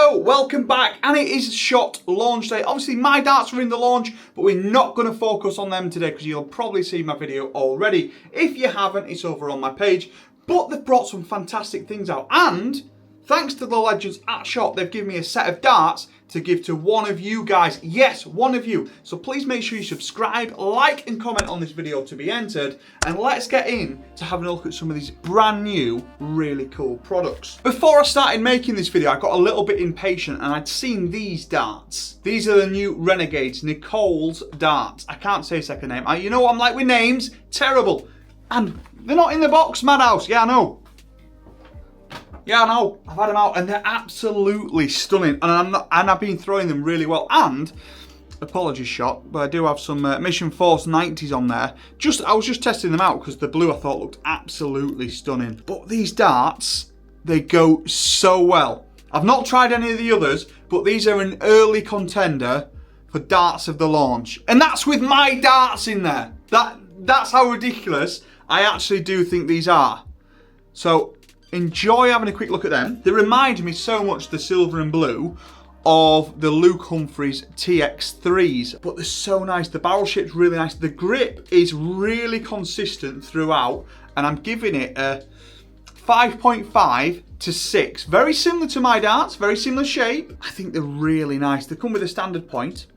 Hello, welcome back, and it is SHOT launch day. Obviously my darts are in the launch, but we're not going to focus on them today because you'll probably see my video already. If you haven't, it's over on my page, but they've brought some fantastic things out, and thanks to the legends at SHOT, they've given me a set of darts to give to one of you guys. Yes, one of you. So please make sure you subscribe, like and comment on this video to be entered, and let's get in to having a look at some of these brand new, really cool products. Before I started making this video, I got a little bit impatient and I'd seen these darts. These are the new Renegades, Nicole's darts. I can't say a second name. You know what I'm like with names? Terrible. And they're not in the box, Madhouse. Yeah, I know. Yeah, I know. I've had them out and they're absolutely stunning. And I've been throwing them really well. And, apologies SHOT, but I do have some Mission Force 90s on there. I was just testing them out because the blue I thought looked absolutely stunning. But these darts, they go so well. I've not tried any of the others, but these are an early contender for darts of the launch. And that's with my darts in there. That's how ridiculous I actually do think these are. So, enjoy having a quick look at them. They remind me so much, the silver and blue, of the Luke Humphreys TX3s, but they're so nice. The barrel shape's really nice. The grip is really consistent throughout, and I'm giving it a 5.5 to 6. Very similar to my darts, very similar shape. I think they're really nice. They come with a standard point,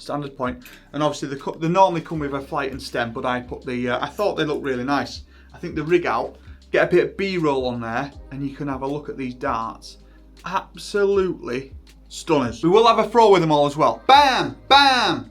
and obviously they normally come with a flight and stem, but I put the, I thought they looked really nice. I think the rig out, get a bit of B-roll on there and you can have a look at these darts. Absolutely stunners. We will have a throw with them all as well. Bam! Bam!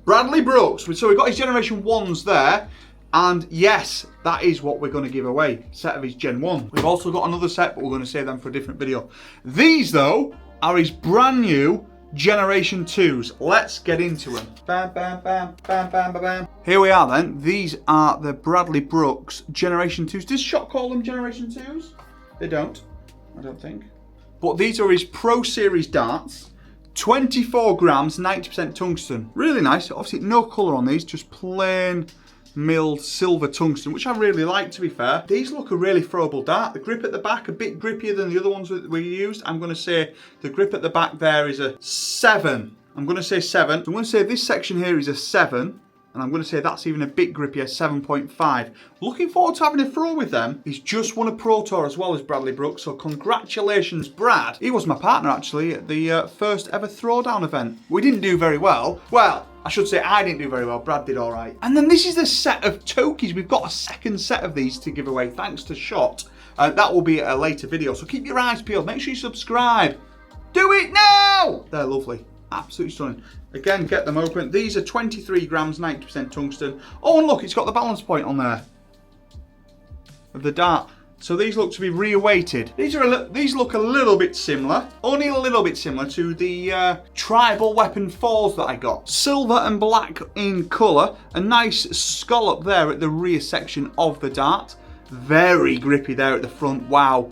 Bradley Brooks. So we've got his Generation 1s there. And yes, that is what we're going to give away. Set of his Gen 1. We've also got another set, but we're going to save them for a different video. These though are his brand new Generation 2s. Let's get into them. Bam, bam, bam, bam, bam, bam, bam. Here we are then. These are the Bradley Brooks Generation 2s. Does SHOT call them Generation 2s? They don't, I don't think. But these are his Pro Series darts. 24 grams, 90% tungsten. Really nice. Obviously no colour on these, just plain milled silver tungsten, which I really like, to be fair. These look a really throwable dart. The grip at the back, a bit grippier than the other ones that we used. I'm going to say the grip at the back there is a 7. I'm going to say 7. I'm going to say this section here is a 7. And I'm going to say that's even a bit grippier, 7.5. Looking forward to having a throw with them. He's just won a Pro Tour as well as Bradley Brooks, so congratulations, Brad. He was my partner, actually, at the first ever throwdown event. We didn't do very well. Well, I should say I didn't do very well. Brad did all right. And then this is the set of Tokis. We've got a second set of these to give away, thanks to SHOT. That will be a later video, so keep your eyes peeled. Make sure you subscribe. Do it now! They're lovely. Absolutely stunning. Again, get them open. These are 23 grams, 90% tungsten. Oh, and look, it's got the balance point on there of the dart. So these look to be re-weighted. These look a little bit similar, only a little bit similar to the Tribal Weapon 4s that I got. Silver and black in colour. A nice scallop there at the rear section of the dart. Very grippy there at the front. Wow,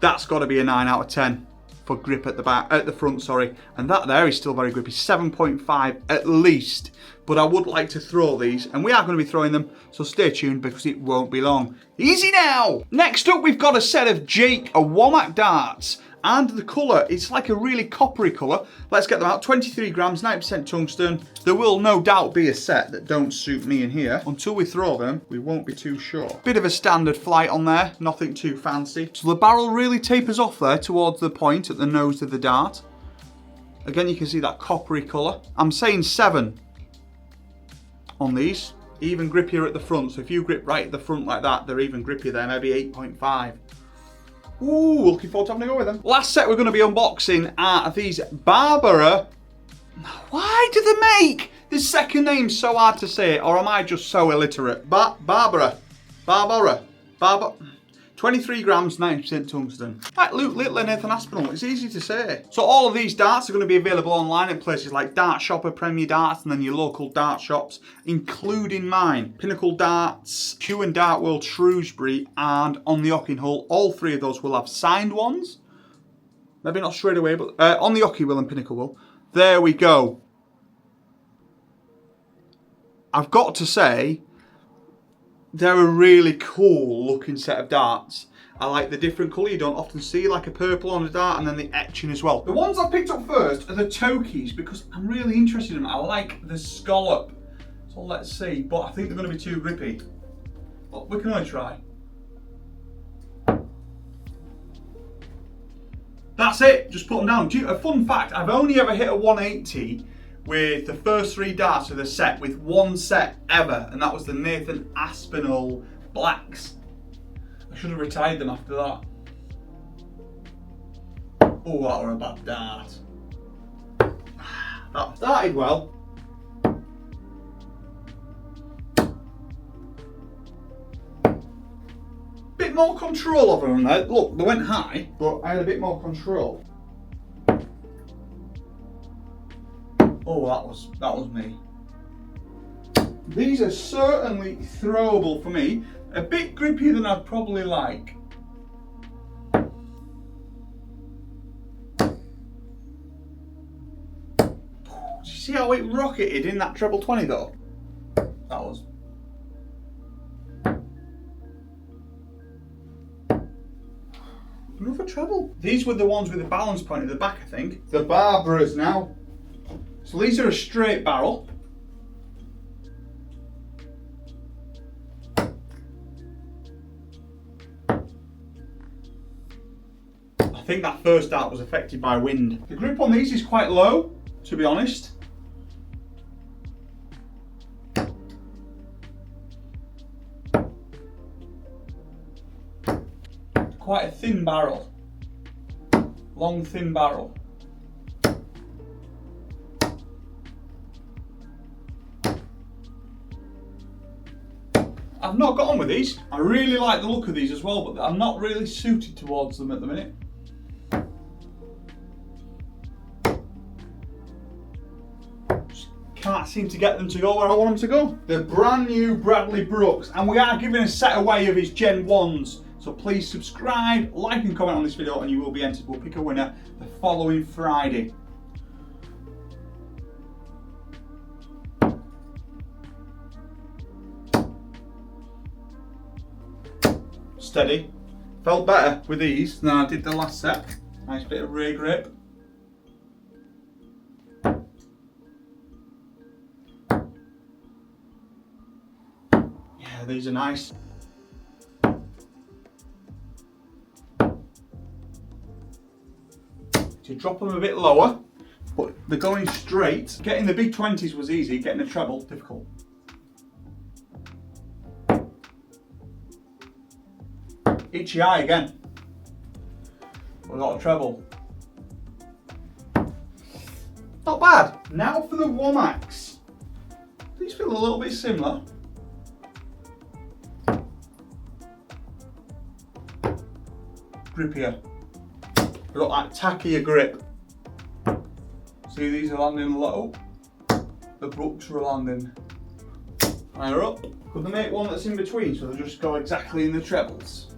that's got to be a 9 out of 10. For grip at the back, at the front, sorry. And that there is still very grippy, 7.5 at least. But I would like to throw these, and we are going to be throwing them, so stay tuned because it won't be long. Easy now! Next up, we've got a set of Jake Womack darts. And the colour, it's like a really coppery colour. Let's get them out. 23 grams, 90% tungsten. There will no doubt be a set that don't suit me in here. Until we throw them, we won't be too sure. Bit of a standard flight on there, nothing too fancy. So the barrel really tapers off there towards the point at the nose of the dart. Again, you can see that coppery colour. I'm saying 7 on these. Even grippier at the front. So if you grip right at the front like that, they're even grippier there, maybe 8.5. Ooh, looking forward to having a go with them. Last set we're going to be unboxing are these Barbora. Why do they make this second name so hard to say, or am I just so illiterate? Barbora. 23 grams, 90% tungsten. Like Luke Little and Nathan Aspinall, it's easy to say. So all of these darts are going to be available online at places like Dart Shopper, Premier Darts, and then your local dart shops, including mine. Pinnacle Darts, Q and Dart World Shrewsbury, and on the Ockinghull. All three of those will have signed ones. Maybe not straight away, but on the Ocky will and Pinnacle will. There we go. I've got to say, they're a really cool looking set of darts. I like the different colour. You don't often see like a purple on a dart, and then the etching as well. The ones I picked up first are the Tokis because I'm really interested in them. I like the scallop. So let's see, but I think they're going to be too grippy. But we can only try. That's it, just put them down. A fun fact, I've only ever hit a 180 with the first 3 darts of the set with one set ever, and that was the Nathan Aspinall Blacks. I should have retired them after that. Oh, that were a bad dart. That started well. Bit more control over them there. Look, they went high, but I had a bit more control. Oh, that was me. These are certainly throwable for me. A bit grippier than I'd probably like. Did you see how it rocketed in that treble 20 though? That was... Another treble. These were the ones with the balance point at the back, I think. The Barboras now. So these are a straight barrel. I think that first dart was affected by wind. The grip on these is quite low, to be honest. Quite a thin barrel. Long, thin barrel. I've not got on with these. I really like the look of these as well, but I'm not really suited towards them at the minute. Just can't seem to get them to go where I want them to go. They're brand new Bradley Brooks, and we are giving a set away of his Gen 1s. So please subscribe, like and comment on this video, and you will be entered. We'll pick a winner the following Friday. Steady. Felt better with these than I did the last set. Nice bit of rear grip. Yeah, these are nice. To drop them a bit lower, but they're going straight. Getting the big 20s was easy, getting the treble difficult. Itchy eye again. We've got a treble. Not bad. Now for the Womacks. These feel a little bit similar. Grippier. They've got that tackier grip. See, these are landing low. The Brooks are landing higher up. Could they make one that's in between so they just go exactly in the trebles?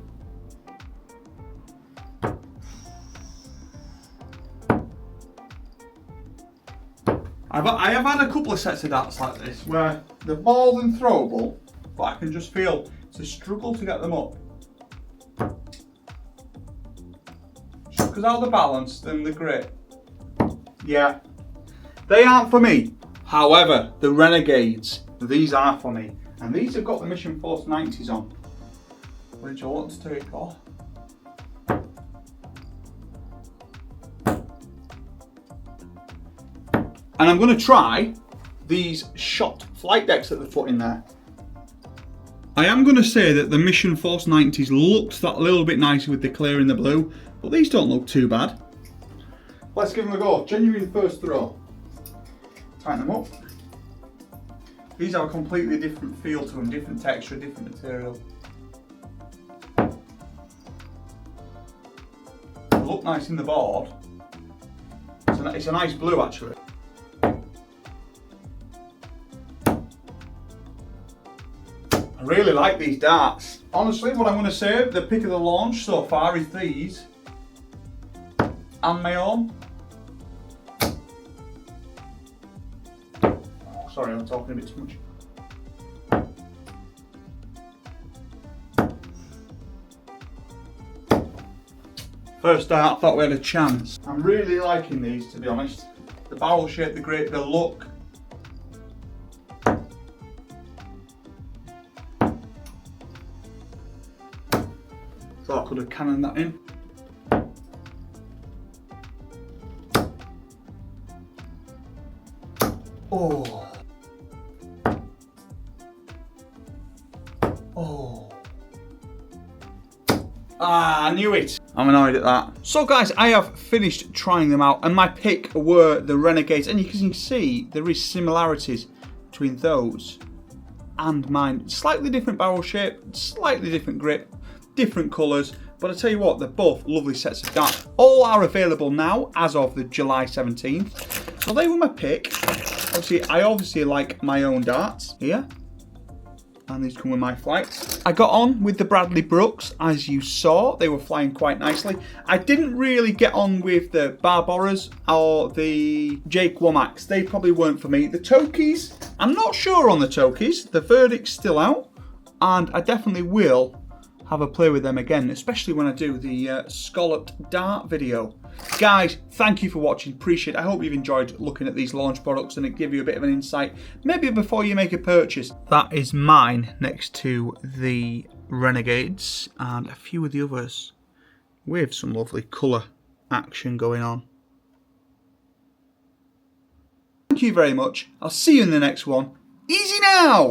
I have had a couple of sets of darts like this where they're more than throwable, but I can just feel it's a struggle to get them up. Just because how they're balanced and the grip. Yeah, they aren't for me. However, the Renegades, these are for me. And these have got the Mission Force 90s on, which I want to take off. And I'm going to try these shot flight decks that they put in there. I am going to say that the Mission Force 90s looked that little bit nicer with the clear in the blue, but these don't look too bad. Let's give them a go. Genuine first throw. Tighten them up. These have a completely different feel to them, different texture, different material. They look nice in the board. It's a nice blue actually. I really like these darts. Honestly, what I'm going to say, the pick of the launch so far is these and my own. Oh, sorry, I'm talking a bit too much. First dart, I thought we had a chance. I'm really liking these, to be honest. The barrel shape, the grip, the look. Thought I could have cannoned that in. Oh. Oh. Ah, I knew it. I'm annoyed at that. So guys, I have finished trying them out and my pick were the Renegades, and you can see there is similarities between those and mine. Slightly different barrel shape, slightly different grip, different colours, but I tell you what, they're both lovely sets of darts. All are available now as of the July 17th. So they were my pick. I obviously like my own darts here. And these come with my flights. I got on with the Bradley Brooks, as you saw. They were flying quite nicely. I didn't really get on with the Barboras or the Craig Womacks. They probably weren't for me. The Tokis, I'm not sure on the Tokis. The verdict's still out. And I definitely will have a play with them again, especially when I do the scalloped dart video. Guys, thank you for watching, appreciate it. I hope you've enjoyed looking at these launch products and it give you a bit of an insight, maybe before you make a purchase. That is mine next to the Renegades and a few of the others with some lovely colour action going on. Thank you very much, I'll see you in the next one. Easy now!